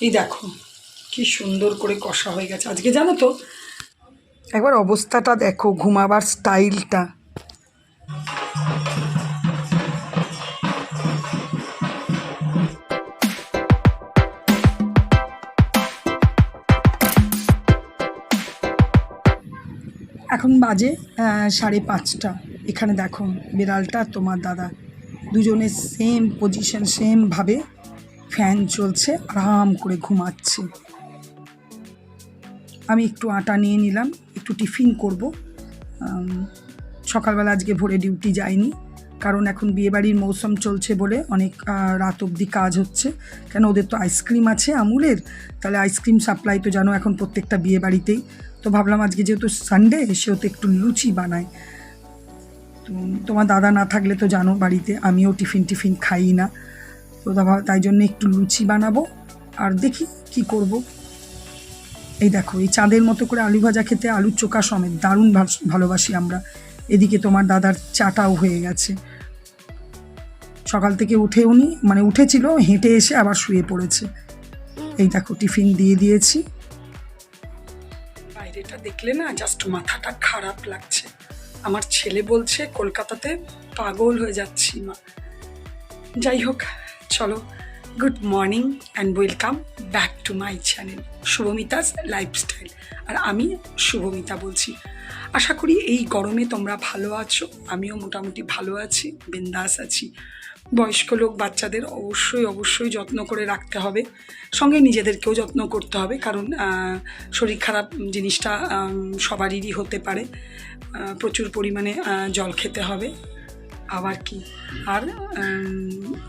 এই দেখো কি সুন্দর করে কষা হয়ে গেছে আজকে, জানো তো। একবার অবস্থাটা দেখো, ঘুমাবার স্টাইলটা। এখন বাজে 5:30। এখানে দেখো বিড়ালটা তোমার দাদা দুজনের সেম পজিশন, সেমভাবে ফ্যান চলছে, আরাম করে ঘুমাচ্ছে। আমি একটু আটা নিয়ে নিলাম, একটু টিফিন করব। সকালবেলা আজকে ভোরে ডিউটি যাইনি, কারণ এখন বিয়েবাড়ির মৌসুম চলছে বলে অনেক রাত অবধি কাজ হচ্ছে। কেন ওদের তো আইসক্রিম আছে আমুলের, তাহলে আইসক্রিম সাপ্লাই তো জানো এখন প্রত্যেকটা বিয়েবাড়িতেই। তো ভাবলাম আজকে যেহেতু সানডে, সেহেতু একটু লুচি বানাই। তো তোমার দাদা না থাকলে তো জানো বাড়িতে আমিও টিফিন খাই না, তো তাই জন্য একটু লুচি বানাবো। আর দেখি কি করব। এই দেখো এই চাঁদের মতো করে আলু ভাজা খেতে, আলুর চোখা সমেত দারুণ ভালোবাসি আমরা। এদিকে তোমার দাদার চাটাও হয়ে গেছে, সকাল থেকে উঠেও নি, মানে উঠেছিল, হেঁটে এসে আবার শুয়ে পড়েছে। এই দেখো টিফিন দিয়ে দিয়েছি। বাইরেটা দেখলে না জাস্ট মাথাটা খারাপ লাগছে। আমার ছেলে বলছে কলকাতাতে পাগল হয়ে যাচ্ছি মা। যাই হোক, চলো, good morning and welcome back to my channel Shubhamita's lifestyle. আর আমি শুভমিতা বলছি। আশা করি এই গরমে তোমরা ভালো আছো, আমিও মোটামুটি ভালো আছি, বিন্দাস আছি। বয়স্ক লোক বাচ্চাদের অবশ্যই যত্ন করে রাখতে হবে, সঙ্গে নিজেদেরকেও যত্ন করতে হবে, কারণ শরীর খারাপ জিনিসটা সবারই হতে পারে। প্রচুর পরিমাণে জল খেতে হবে, আবার কি, আর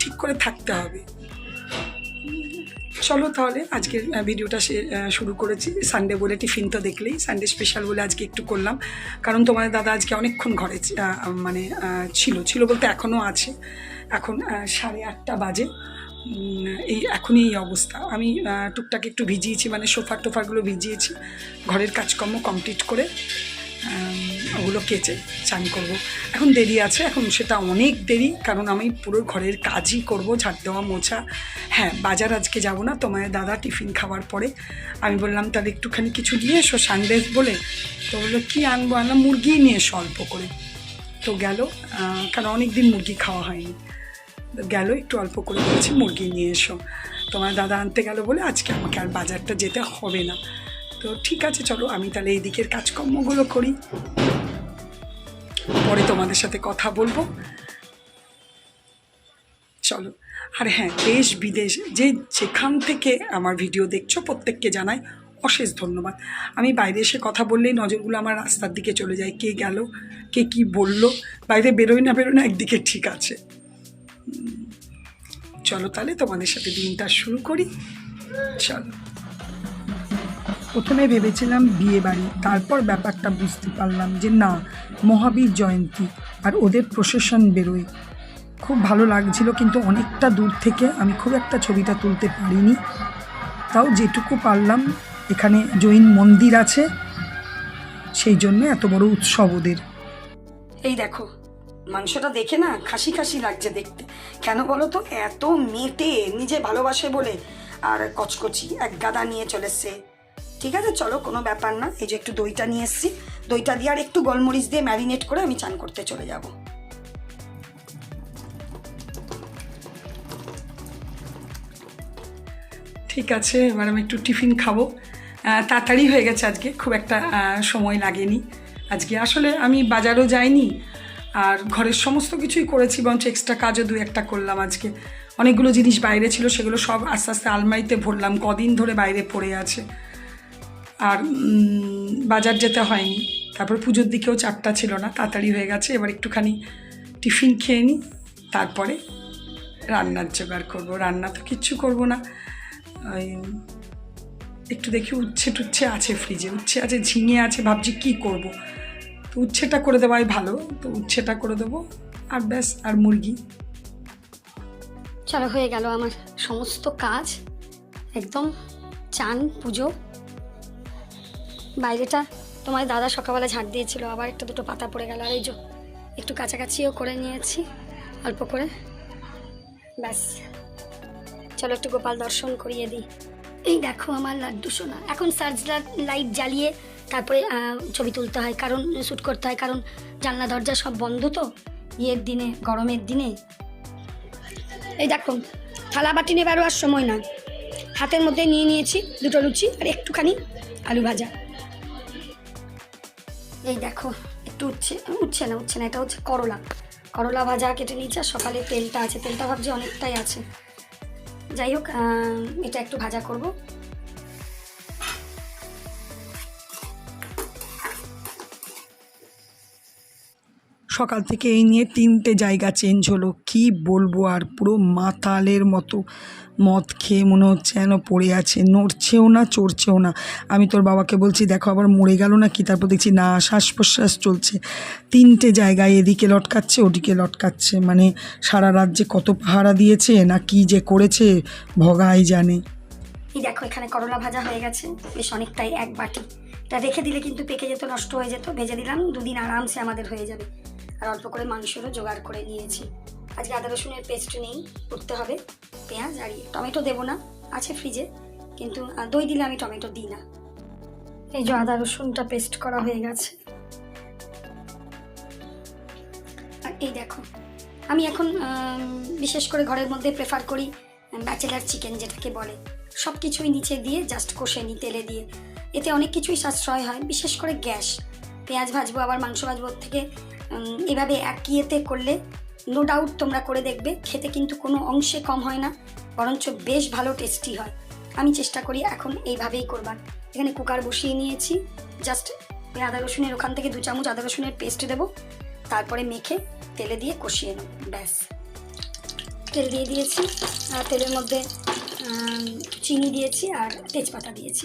ঠিক করে থাকতে হবে। চলো তাহলে আজকের ভিডিওটা শুরু করেছি। সানডে বলে টিফিন তো দেখলেই, সানডে স্পেশাল বলে আজকে একটু করলাম, কারণ তোমাদের দাদা আজকে অনেকক্ষণ ঘরে মানে ছিল বলতে এখনও আছে। এখন 8:30 বাজে। এখনই এই অবস্থা। আমি টুকটাক একটু ভিজিয়েছি, মানে টোফারগুলো ভিজিয়েছি, ঘরের কাজকর্ম কমপ্লিট করে ওগুলো কেচে চান করব। এখন দেরি আছে, এখন সেটা অনেক দেরি, কারণ আমি পুরো ঘরের কাজই করব, ঝাড় দেওয়া মোছা। হ্যাঁ, বাজার আজকে যাব না, তোমার দাদা টিফিন খাওয়ার পরে আমি বললাম তাহলে একটুখানি কিছু নিয়ে এসো সানডে বলে। তো বললো কী আনবো, আনলাম মুরগি নিয়ে এসো অল্প করে। তো গেল, কারণ অনেক দিন মুরগি খাওয়া হয়নি, গেল একটু অল্প করে বলেছি মুরগি নিয়ে এসো। তোমার দাদা আনতে গেল বলে আজকে আমাকে আর বাজারটা যেতে হবে না। তো ঠিক আছে, চলো আমি তাহলে এই দিকের কাজকর্মগুলো করি, পরে তোমাদের সাথে কথা বলবো। চলো। আর হ্যাঁ, দেশ বিদেশ যেখান থেকে আমার ভিডিও দেখছো প্রত্যেককে জানাই অশেষ ধন্যবাদ। আমি বাইরে এসে কথা বললেই নজরগুলো আমার রাস্তার দিকে চলে যায়, কে গেল, কে কি বলল। বাইরে বেরোয় না একদিকে ঠিক আছে। চলো তাহলে তোমাদের সাথে দিনটা শুরু করি। চলো। প্রথমে ভেবেছিলাম বিয়ে বাড়ি, তারপর ব্যাপারটা বুঝতে পারলাম যে না, মহাবীর জয়ন্তী, আর ওদের প্রসেশন বেরোয়। খুব ভালো লাগছিল, কিন্তু অনেকটা দূর থেকে আমি খুব একটা ছবিটা তুলতে পারিনি। তাও যেটুকু পারলাম, এখানে জৈন মন্দির আছে, সেই জন্য এত বড় উৎসব ওদের। এই দেখো মাংসটা দেখে না খাসি খাসি লাগছে দেখতে। কেন বলো তো, এত মেটে, নিজে ভালোবাসে বলে, আর কচকচি এক গাদা নিয়ে চলে এসছে। ঠিক আছে চলো, কোনো ব্যাপার না। এই যে একটু দইটা নিয়ে এসছি, দইটা দিয়ে আর একটু গোলমরিচ দিয়ে ম্যারিনেট করে আমি চান করতে চলে যাব। ঠিক আছে, এবার আমি একটু টিফিন খাবো। তাড়াতাড়ি হয়ে গেছে আজকে, খুব একটা সময় লাগেনি আজকে। আসলে আমি বাজারও যাইনি, আর ঘরের সমস্ত কিছুই করেছি, বরঞ্চ এক্সট্রা কাজও 2-1টা করলাম আজকে। অনেকগুলো জিনিস বাইরে ছিল, সেগুলো সব আস্তে আস্তে আলমারিতে ভরলাম, কদিন ধরে বাইরে পড়ে আছে। আর বাজার যেতে হয়নি। তারপর পুজোর দিকেও চাপটা ছিল না, তাড়াতাড়ি হয়ে গেছে। এবার একটুখানি টিফিন খেয়ে নিই, তারপরে রান্নার জোগাড় করবো। রান্না তো কিচ্ছু করবো না, ওই একটু দেখি উচ্ছে আছে ফ্রিজে, উচ্ছে আছে, ঝিঙে আছে, ভাবছি কি করব। তো উচ্ছেটা করে দেওয়াই ভালো, তো উচ্ছেটা করে দেবো, আর ব্যাস, আর মুরগি। চলো, হয়ে গেল আমার সমস্ত কাজ, একদম চান, পুজো। বাইরেটা তোমার দাদা সকালবেলা ঝাড় দিয়েছিল, আবার একটা দুটো পাতা পড়ে গেল, আর এই যে একটু কাছাকাছিও করে নিয়েছি অল্প করে, ব্যাস। চলো একটু গোপাল দর্শন করিয়ে দিই। এই দেখো আমার লাড্ডু সোনা। এখন সার্চ লাইট জ্বালিয়ে তারপরে ছবি তুলতে হয়, কারণ শ্যুট করতে হয়, কারণ জানলা দরজা সব বন্ধ তো ইয়ের দিনে, গরমের দিনে। এই দেখো থালা বাটি নেবার আর সময় নয়, হাতের মধ্যে নিয়ে নিয়েছি দুটো লুচি আর একটুখানি আলু ভাজা। এই দেখো একটু উঠছে না, এটা হচ্ছে করলা ভাজা কেটে নিয়েছি। আর সকালে তেলটা আছে, তেলটা ভাবছি অনেকটাই আছে। যাই হোক, এটা একটু ভাজা করব। সকাল থেকে এই নিয়ে 3টে জায়গা চেঞ্জ হলো, কি বলবো আর, পুরো মাতালের মতো মদ খেয়ে মনে হচ্ছে যেন পড়ে আছে, নড়ছেও না চড়ছেও না। আমি তোর বাবাকে বলছি দেখো আবার মরে গেল না কি, তারপর দেখছি না, শ্বাস প্রশ্বাস চলছে। 3টে জায়গায় এদিকে লটকাচ্ছে ওদিকে লটকাচ্ছে, মানে সারা রাত যে কত পাহারা দিয়েছে না কি যে করেছে ভগাই জানে। এই দেখো এখানে করলা ভাজা হয়ে গেছে বেশ অনেকটাই, 1 বাটি। এটা রেখে দিলে কিন্তু পেকে যেত, নষ্ট হয়ে যেত। ভেজে দিলাম, 2 দিন আরামসে আমাদের হয়ে যাবে। আর অল্প করে মাংসেরও জোগাড় করে নিয়েছি। আজকে আদা রসুনের পেস্ট নেই, করতে হবে। পেঁয়াজ আর টমেটো দেবো না, আছে ফ্রিজে, কিন্তু দই দিলে আমি টমেটো দিই না। এই যে আদা রসুনটা পেস্ট করা হয়ে গেছে। আর এই দেখো আমি এখন বিশেষ করে ঘরের মধ্যে প্রেফার করি ব্যাচেলার চিকেন, যেটাকে বলে। সব কিছুই নিচে দিয়ে জাস্ট কষে নিই তেলে দিয়ে, এতে অনেক কিছুই সাশ্রয় হয়, বিশেষ করে গ্যাস। পেঁয়াজ ভাজবো আবার মাংস ভাজবো, থেকে এভাবে একইয়েতে করলে নো ডাউট তোমরা করে দেখবে, খেতে কিন্তু কোনো অংশে কম হয় না, বরঞ্চ বেশ ভালো টেস্টি হয়। আমি চেষ্টা করি এখন এইভাবেই করবার। এখানে কুকার বসিয়ে নিয়েছি, জাস্ট আদা রসুনের ওখান থেকে 2 চামচ আদা রসুনের পেস্ট দেবো, তারপরে মেখে তেলে দিয়ে কষিয়ে নেব, ব্যাস। তেল দিয়ে দিয়েছি, আর তেলের মধ্যে চিনি দিয়েছি আর তেজপাতা দিয়েছি।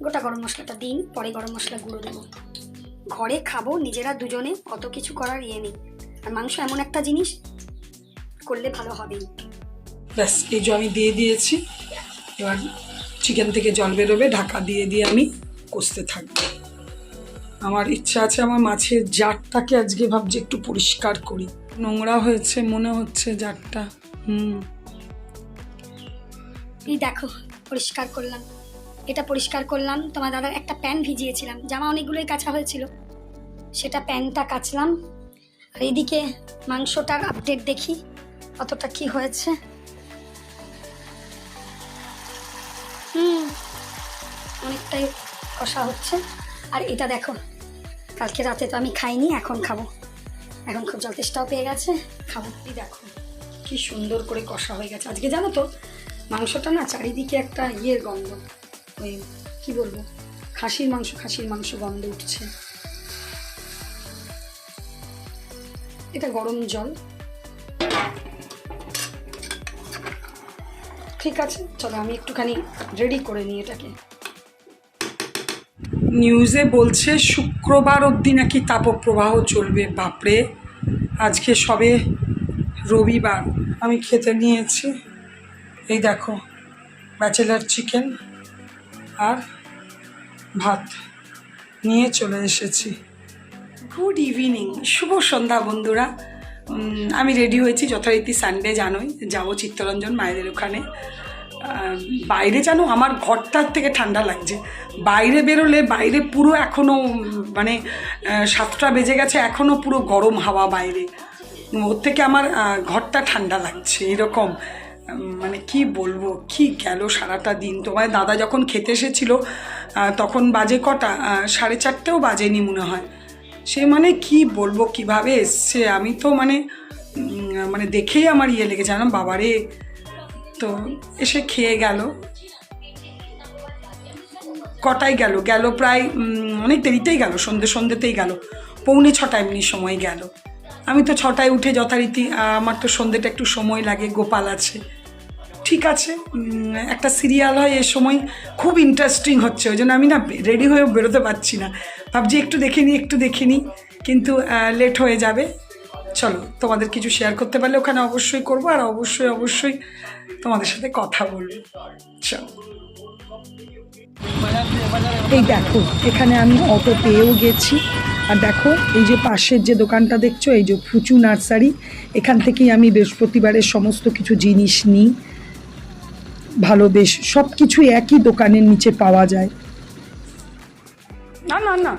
গোটা গরম মশলাটা দিন, পরে গরম মশলা গুঁড়ো দেবো। ঘরে খাবো নিজেরা দুজনে, অত কিছু করার ইয়ে নেই। আর মাংস এমন একটা জিনিস, করলে ভালো হবেই। ব্যাস, এই যে আমি দিয়ে দিয়েছি। এবার চিকেন থেকে জল বেরোবে, ঢাকা দিয়ে দিয়ে আমি কষতে থাকবো। আমার ইচ্ছা আছে আমার মাছের জারটাকে আজকে ভাবছি একটু পরিষ্কার করি, নোংরা হয়েছে মনে হচ্ছে জারটা। এই দেখো পরিষ্কার করলাম, এটা পরিষ্কার করলাম। তোমার দাদার একটা প্যান্ট ভিজিয়েছিলাম, জামা অনেকগুলোই কাচা হয়েছিল, সেটা প্যান্টটা কাচলাম। আর এদিকে মাংসটার আপডেট দেখি কতটা কি হয়েছে। অনেকটাই কষা হচ্ছে। আর এটা দেখো, কালকে রাতে তো আমি খাইনি, এখন খাবো, এখন খুব জল তেষ্টাও পেয়ে গেছে, খাবো। এই দেখো কি সুন্দর করে কষা হয়ে গেছে। আজকে জানো তো মাংসটা না চারিদিকে একটা ইয়ের গন্ধ, ওই কি বলবো, খাসির মাংস গন্ধ উঠছে। এটা গরম জল, ঠিক আছে। চলো আমি একটুখানি রেডি করে নিই এটাকে। নিউজে বলছে শুক্রবার অবধি নাকি তাপপ্রবাহ চলবে। বাপরে, আজকে সবে রবিবার। আমি খেতে নিয়েছি, এই দেখো ব্যাচেলার চিকেন আর ভাত নিয়ে চলে এসেছি। গুড ইভিনিং, শুভ সন্ধ্যা বন্ধুরা। আমি রেডি হয়েছি যথারীতি, সানডে জানোই, যাবো চিত্তরঞ্জন মায়েদের ওখানে। বাইরে জানো আমার ঘরটার থেকে ঠান্ডা লাগছে, বাইরে বেরোলে বাইরে পুরো এখনও মানে 7টা বেজে গেছে, এখনও পুরো গরম হাওয়া বাইরে, ওর থেকে আমার ঘরটা ঠান্ডা লাগছে এরকম। মানে কি বলবো, কি গেল সারাটা দিন। তোমার দাদা যখন খেতে এসেছিল তখন বাজে কটা, 4:30ও বাজেনি মনে হয়। সে মানে কি বলবো কিভাবে এসছে, আমি তো মানে দেখেই আমার ইয়ে লেগেছে, জানো বাবারে। তো এসে খেয়ে গেল, কটায় গেল প্রায় অনেক দেরিতেই গেল, সন্ধ্যেতেই গেল, 6:45 এমনি সময় গেল। আমি তো 6টায় উঠে যথারীতি, আমার তো সন্ধ্যেটা একটু সময় লাগে, গোপাল আছে, ঠিক আছে, একটা সিরিয়াল হয় এ সময়, খুব ইন্টারেস্টিং হচ্ছে, ওই জন্য আমি না রেডি হয়ে বেরোতে পারছি না, ভাবছি একটু দেখে নিই, কিন্তু লেট হয়ে যাবে। চলো তোমাদের কিছু শেয়ার করতে পারলে ওখানে অবশ্যই করবো, আর অবশ্যই তোমাদের সাথে কথা বলবো। চলো, এই দেখো এখানে আমি অটো পেয়েও গেছি। আর দেখো এই যে পাশের যে দোকানটা দেখছো, এই যে ফুচু নার্সারি, এখান থেকেই আমি বৃহস্পতিবারের সমস্ত কিছু জিনিস নিই। ভালো, বেশ সব কিছুই একই দোকানের নিচে পাওয়া যায়। না না না,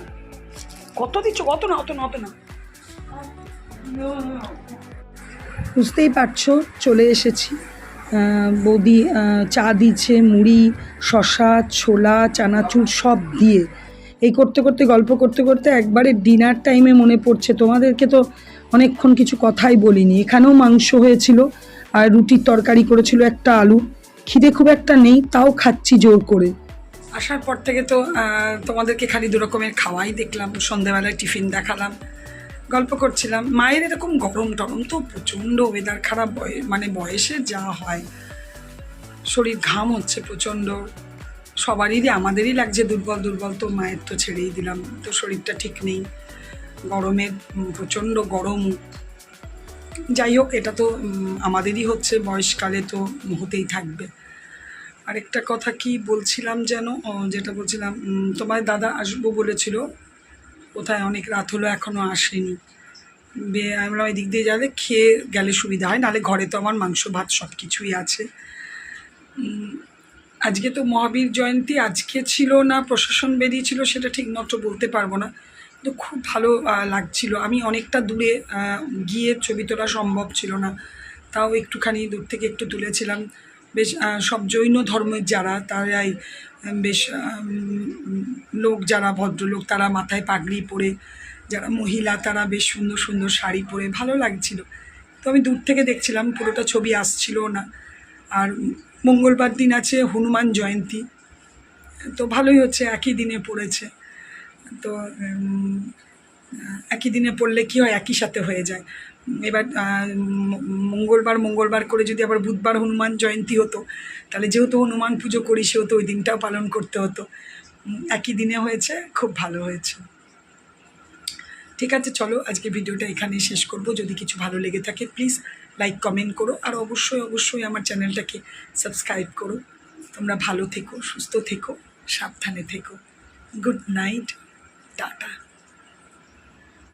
কত দিচ্ছ? অত না, অত না, অত না। বুঝতেই পারছো, চলে এসেছি। বৌদি চা দিচ্ছে, মুড়ি, শশা, ছোলা, চানাচুর সব দিয়ে। এই করতে করতে, গল্প করতে করতে একবারে ডিনার টাইমে মনে পড়ছে তোমাদেরকে তো অনেকক্ষণ কিছু কথাই বলিনি। এখানেও মাংস হয়েছিল আর রুটির তরকারি করেছিল একটা আলু। খিদে খুব একটা নেই, তাও খাচ্ছি জোর করে। আসার পর থেকে তো তোমাদেরকে খালি দু রকমের খাওয়াই দেখলাম, সন্ধেবেলায় টিফিন দেখালাম, গল্প করছিলাম। মায়ের এরকম গরম টরম তো প্রচণ্ড, ওয়েদার খারাপ, মানে বয়সে যা হয়, শরীর ঘাম হচ্ছে প্রচণ্ড, সবারই, আমাদেরই লাগছে দুর্বল দুর্বল। তো মায়ের তো ছেড়েই দিলাম, তো শরীরটা ঠিক নেই, গরমের প্রচণ্ড গরম। যাই হোক, এটা তো আমাদেরই হচ্ছে, বয়সকালে তো হতেই থাকবে। আরেকটা কথা কি বলছিলাম যেন, যেটা বলছিলাম, তোমার দাদা আসবো বলেছিল, কোথায় অনেক রাত হলো এখনও আসেনি। আমি বললাম এদিক দিয়ে যাবে, খেয়ে গেলে সুবিধা হয়, নাহলে ঘরে তো আমার মাংস ভাত সব কিছুই আছে। আজকে তো মহাবীর জয়ন্তী, আজকে ছিল না প্রশাসন বেরিয়েছিল সেটা ঠিক মতো বলতে পারবো না, কিন্তু খুব ভালো লাগছিল। আমি অনেকটা দূরে গিয়ে ছবি তোলা সম্ভব ছিল না, তাও একটুখানি দূর থেকে একটু তুলেছিলাম। বেশ সব জৈন ধর্মের যারা, তারাই বেশ লোক, যারা ভদ্রলোক তারা মাথায় পাগড়ি পরে, যারা মহিলা তারা বেশ সুন্দর সুন্দর শাড়ি পরে, ভালো লাগছিল। তো আমি দূর থেকে দেখছিলাম, পুরোটা ছবি আসছিল না। আর মঙ্গলবার দিন আছে হনুমান জয়ন্তী, তো ভালোই হচ্ছে, একই দিনে পড়েছে। তো একই দিনে পড়লে কী হয়, একই সাথে হয়ে যায়। এবার মঙ্গলবার করে যদি আবার বুধবার হনুমান জয়ন্তী হতো, তাহলে যেহেতু হনুমান পুজো করি সেহেতু ওই দিনটাও পালন করতে হতো। একই দিনে হয়েছে, খুব ভালো হয়েছে। ঠিক আছে, চলো আজকে ভিডিওটা এখানেই শেষ করব। যদি কিছু ভালো লেগে থাকে প্লিজ লাইক কমেন্ট করো, আর অবশ্যই আমার চ্যানেলটাকে সাবস্ক্রাইব করো। তোমরা ভালো থেকো, সুস্থ থেকো, সাবধানে থেকো। Good night, tata.